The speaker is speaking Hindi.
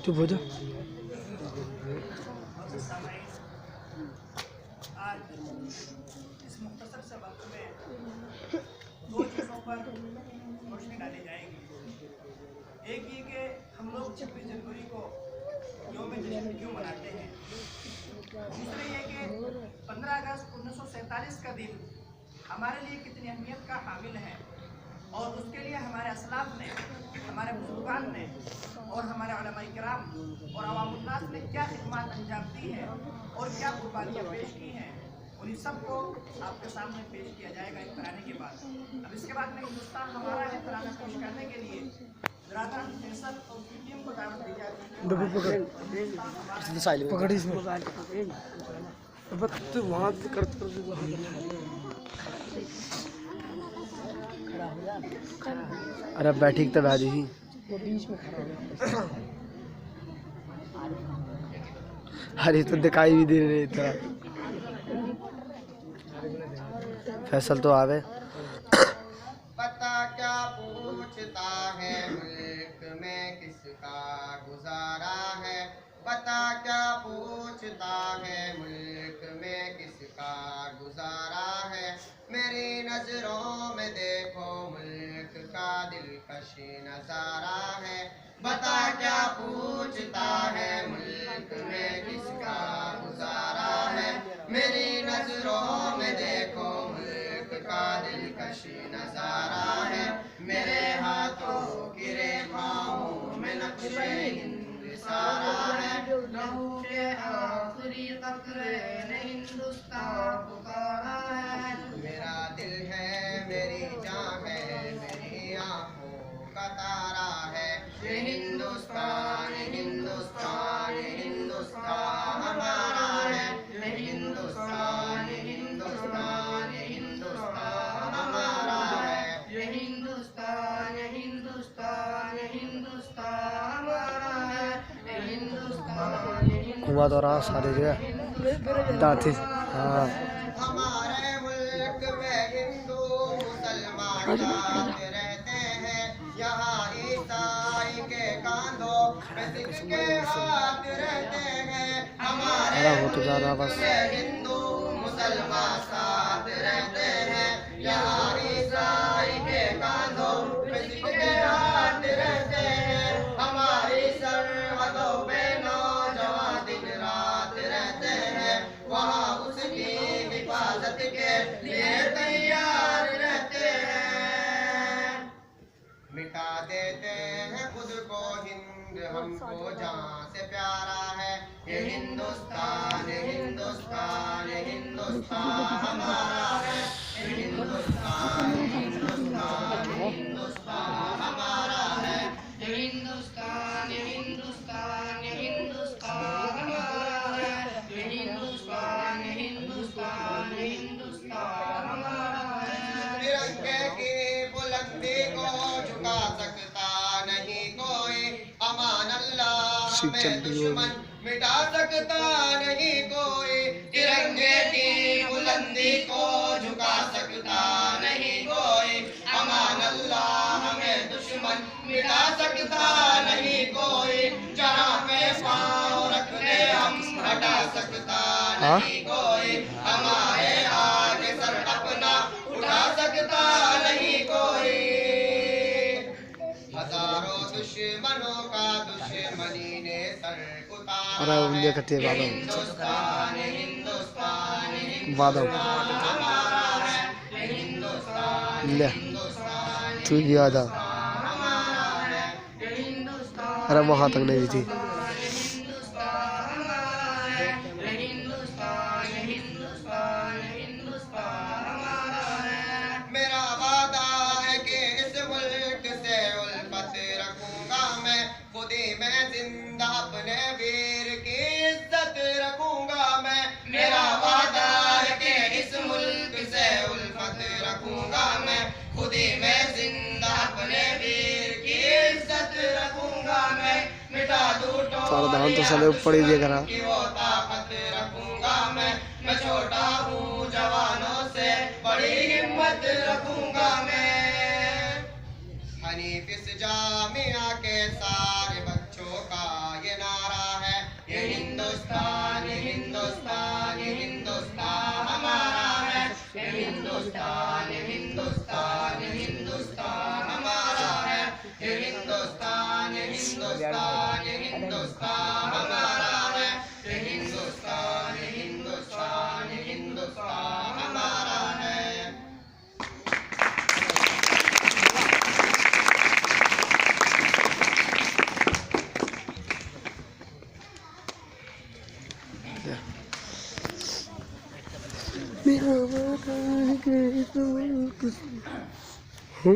चुप हो जा। आज इस मुख्तसर से वक्त में दो चीज़ों पर रोशनी डाली जाएगी। एक ये कि हम लोग 26 जनवरी को यौम जश्न क्यों मनाते हैं। दूसरा ये कि 15 अगस्त 1947 का दिन हमारे लिए कितनी अहमियत का हामिल है और उसके लिए हमारे असलाफ ने, हमारे बुजुर्गान ने और हमारे उलमा किराम और अवामुन्नास ने क्या खिदमत अंजाम दी है और क्या कुर्बानियाँ पेश की हैं, उन्हीं सब को आपके सामने पेश किया जाएगा एक तराने के बाद। अब इसके बाद में हिंदुस्तान हमारा है तराना पेश करने के लिए बिरादरान फैसल और उसकी टीम को दावत दी जाती है। पकड़ इसमें वहाँ अरे बैठी तो बैठी ही अरे तो दिखाई भी दे रही था। फैसल तो आवे। पता क्या पूछता है मुल्क में किसका गुजारा है, पता क्या पूछता है मुल्क में किसका गुजारा है। मेरी नजरों में देखो मुल्क का दिलकश नजारा है, बता क्या पूछता है मुल्क में किसका गुजारा है। मेरी नजरों में देखो मुल्क का दिलकश नजारा है। मेरे हाथों की रेखाओं में नक्शे हिंद सारा है। लहू के आखिरी कतरे ने हिंदुस्तान पुकारा है। मेरा दिल है मेरी जान है मेरी आंखों का तारा है। ये हिंदुस्तान हिंदुस्तान हिंदुस्तान हमारा है। ये हिंदुस्तान हिंदुस्तान हिंदुस्तान हमारा है। ये हिंदुस्तान हिंदुस्तान हिंदुस्तान हमारा है। ये हिंदुस्तान घुमा तो रहा सारी जगह दाती। हाँ हमारे मुल्क में हिंदू मुसलमान साथ रहते हैं। यहाँ ईसाई के कांधों में सिख के हाथ रहते हैं। हमारे हो तो जा रहा बस। मुल्क में हिंदू मुसलमान साथ रहते हैं। यहाँ ईसाई के कांधों में सिख के हाथ रहते हैं। हमारी सरहदों पे नौजवान दिन रात रहते हैं। वहाँ उसकी हिफाजत के लिए तैयार रहते हैं। मिटा देते हैं खुद को हिंद हमको जहाँ से प्यारा है। ये हिंदुस्तान हिंदुस्तान हिंदुस्तान हमारा है। ये हिंदुस्तान हिंदुस्तान हिंदुस्तान हमारा है। ये हिंदुस्तान हिंदुस्तान हिंदुस्तान हमारा है। ये हिंदुस्तान हिंदुस्तान हिंदुस्तान हमारा है। तिरंगे की बुलंदी को झुका सकता नहीं कोई। अमान अल्लाह हमें दुश्मन मिटा सकता नहीं कोई। तिरंगे की बुलंदी को झुका सकता नहीं कोई। अमान अल्लाह हमें दुश्मन मिटा सकता नहीं कोई। जहाँ पे पाँव रख दे हम हटा सकता नहीं कोई। हमारे आगे सर अपना उठा सकता नहीं कोई। हजारों दुश्मनों का दुश्मनी ने सर उतारा है। हिंदुस्तान हिंदुस्तान बादल हमारा है। हिंदुस्तान ले हिंदुस्तान तू याद आ। हमारा है। हिंदुस्तान अरे वहाँ तक नहीं थी। हिंदुस्तान हमारा है। हिंदुस्तान हिंदुस्तान हिंदुस्तान हमारा है। मेरा वादा है कि इस मुल्क से उल्फत रखूंगा मैं। खुदी में जिंदा अपने वीर की इज्जत रखूंगा मैं। मेरा वादा है कि इस मुल्क से उल्फत रखूंगा मैं। खुदी में जिंदा अपने वीर की इज्जत रखूंगा मैं। मिटा दूं प्रधान तो साले ऊपर ही देख रहा। की वो ताकत रखूंगा मैं। मैं छोटा हूँ जवानों से बड़ी हिम्मत रखूंगा मैं। हनीफ इस जामिया के सारे बच्चों का ये हिंदुस्तान हिंदुस्तान हिंदुस्तान हमारा है, ये हिंदुस्तान हिंदुस्तान हिंदुस्तान हमारा है, ये हिंदुस्तान हिंदुस्तान हिंदुस्तान हमारा है। मेरा वादा है कि इस मुल्क से